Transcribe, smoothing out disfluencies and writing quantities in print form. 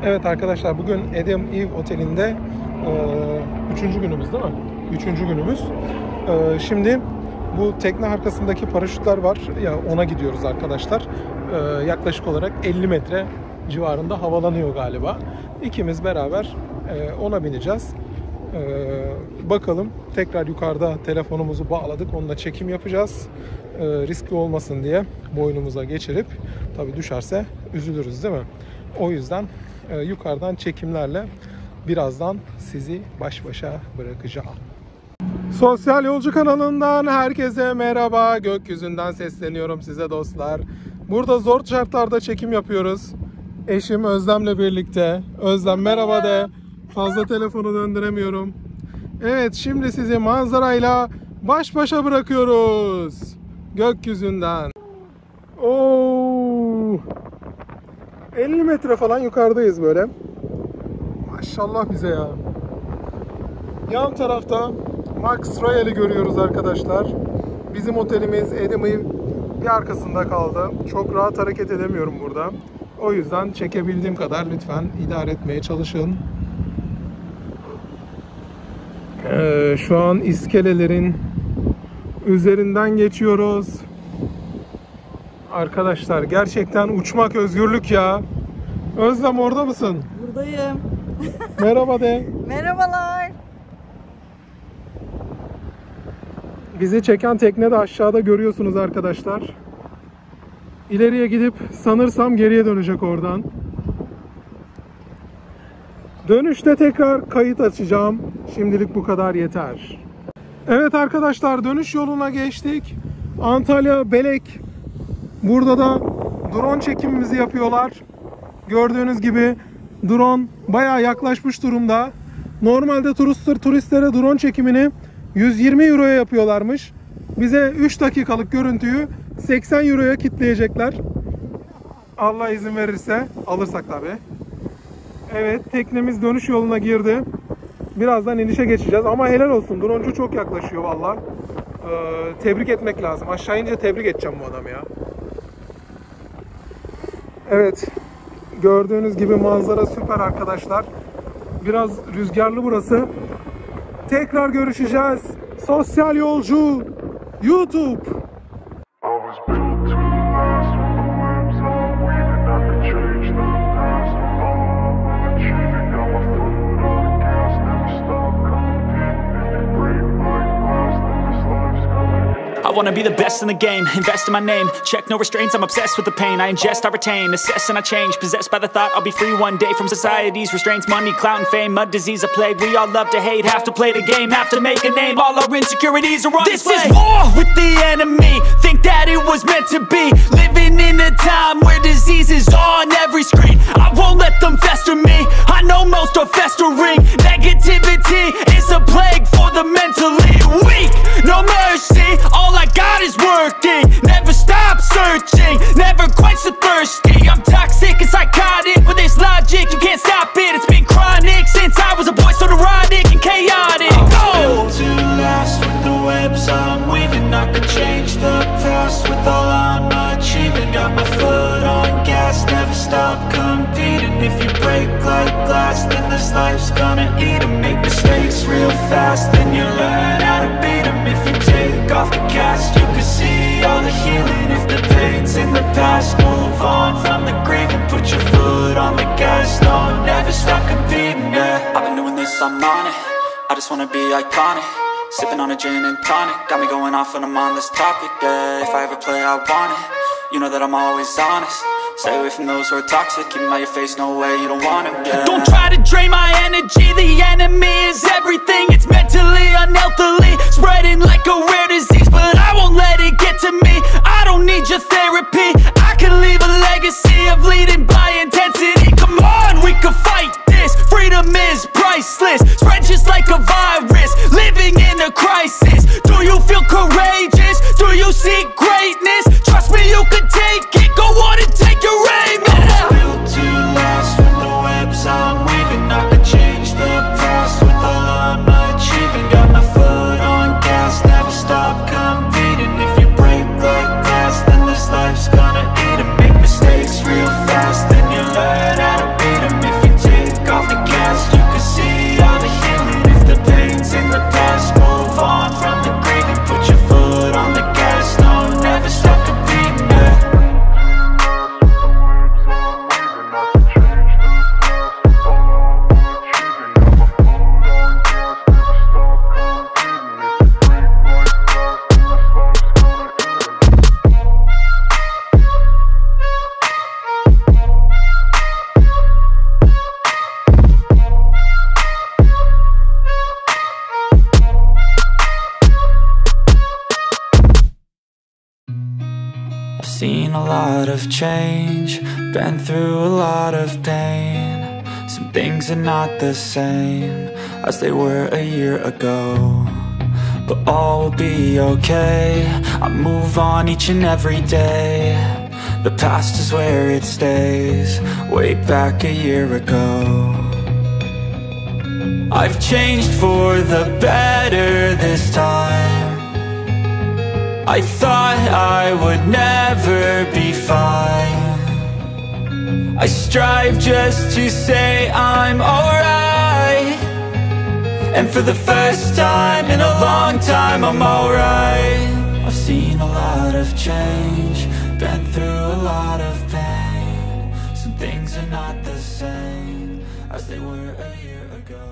Evet arkadaşlar, bugün Adam Eve Oteli'nde 3. günümüz değil mi? 3. günümüz. Şimdi bu tekne arkasındaki paraşütler var ya, ona gidiyoruz arkadaşlar. Yaklaşık olarak 50 metre civarında havalanıyor galiba. İkimiz beraber ona bineceğiz. Bakalım, tekrar yukarıda telefonumuzu bağladık, onunla çekim yapacağız. Riskli olmasın diye boynumuza geçirip, tabii düşerse üzülürüz değil mi? O yüzden yukarıdan çekimlerle birazdan sizi baş başa bırakacağım. Sosyal Yolcu kanalından herkese merhaba. Gökyüzünden sesleniyorum size dostlar. Burada zor şartlarda çekim yapıyoruz. Eşim Özlem'le birlikte. Özlem merhaba de. Fazla telefonu döndüremiyorum. Evet, şimdi sizi manzarayla baş başa bırakıyoruz. Gökyüzünden. Oo! 50 metre falan yukarıdayız böyle. Maşallah bize ya. Yan tarafta Max Royale'i görüyoruz arkadaşlar. Bizim otelimiz Edem'in bir arkasında kaldı. Çok rahat hareket edemiyorum burada. O yüzden çekebildiğim kadar lütfen idare etmeye çalışın. Şu an iskelelerin üzerinden geçiyoruz. Arkadaşlar gerçekten uçmak özgürlük ya. Özlem orada mısın? Buradayım. Merhaba de. Merhabalar. Bizi çeken tekne de aşağıda görüyorsunuz arkadaşlar. İleriye gidip sanırsam geriye dönecek oradan. Dönüşte tekrar kayıt açacağım. Şimdilik bu kadar yeter. Evet arkadaşlar, dönüş yoluna geçtik. Antalya Belek. Burada da drone çekimimizi yapıyorlar. Gördüğünüz gibi drone bayağı yaklaşmış durumda. Normalde turistlere drone çekimini 120 euroya yapıyorlarmış. Bize 3 dakikalık görüntüyü 80 euroya kitleyecekler. Allah izin verirse, alırsak tabii. Evet, teknemiz dönüş yoluna girdi. Birazdan inişe geçeceğiz ama helal olsun, droncu çok yaklaşıyor vallahi. Tebrik etmek lazım. Aşağı ince tebrik edeceğim bu adamı ya. Evet, gördüğünüz gibi manzara süper arkadaşlar. Biraz rüzgarlı burası. Tekrar görüşeceğiz. Sosyal Yolcu YouTube. I wanna be the best in the game, invest in my name. Check no restraints, I'm obsessed with the pain. I ingest, I retain, assess and I change. Possessed by the thought I'll be free one day from society's restraints. Money, clout and fame, a disease, a plague. We all love to hate, have to play the game, have to make a name. All our insecurities are on display. This is war with the enemy, think that it was meant to be. Living in a time where disease is on every screen. I won't let them fester me, I know most are festering. Negativity is a plague for the mentally weak. No mercy, all I got is working. Never stop searching, never quench the thirsty. I'm toxic and psychotic, with this logic you can't stop it. It's been chronic since I was a boy, so neurotic and chaotic. Built to last with the webs I'm weaving. I could change the past with all I'm achieving. Got my foot on gas, never stop competing. If you break like glass, then this life's gonna eat 'em. Make mistakes real fast, then you learn how to beat 'em. If you take off the cast, you can see all the healing. If the pain's in the past, move on from the grave and put your foot on the gas. No, never stop competing, yeah. I've been doing this, I'm on it. I just wanna be iconic. Sipping on a gin and tonic, got me going off when I'm on this topic, yeah. If I ever play, I want it. You know that I'm always honest. Stay away from those who are toxic. Keep 'em out your face, no way, you don't want it, yeah. Don't try to drain my energy. The enemy is everything. It's mentally, unhealthily, spreading like a rare disease. But I won't let it get to me. I don't need your therapy. I can leave a legacy of leading by intensity. Come on, we can fight this. Freedom is priceless. Spread just like a virus. Living in a crisis. Do you feel courageous? Do you seek greatness? Trust me, you can take it. Go on and take your aim. I was built to last with the webs I'm weaving. I could change the past with all I'm achieving. Got my foot on gas, never stop competing. If you break like glass, then this life's gonna eat 'em. Make mistakes real fast, then lot of change, been through a lot of pain. Some things are not the same as they were a year ago, but all will be okay. I move on each and every day. The past is where it stays, way back a year ago. I've changed for the better this time. I thought I would never be fine. I strive just to say I'm alright, and for the first time in a long time I'm alright. I've seen a lot of change, been through a lot of pain. Some things are not the same as they were a year ago.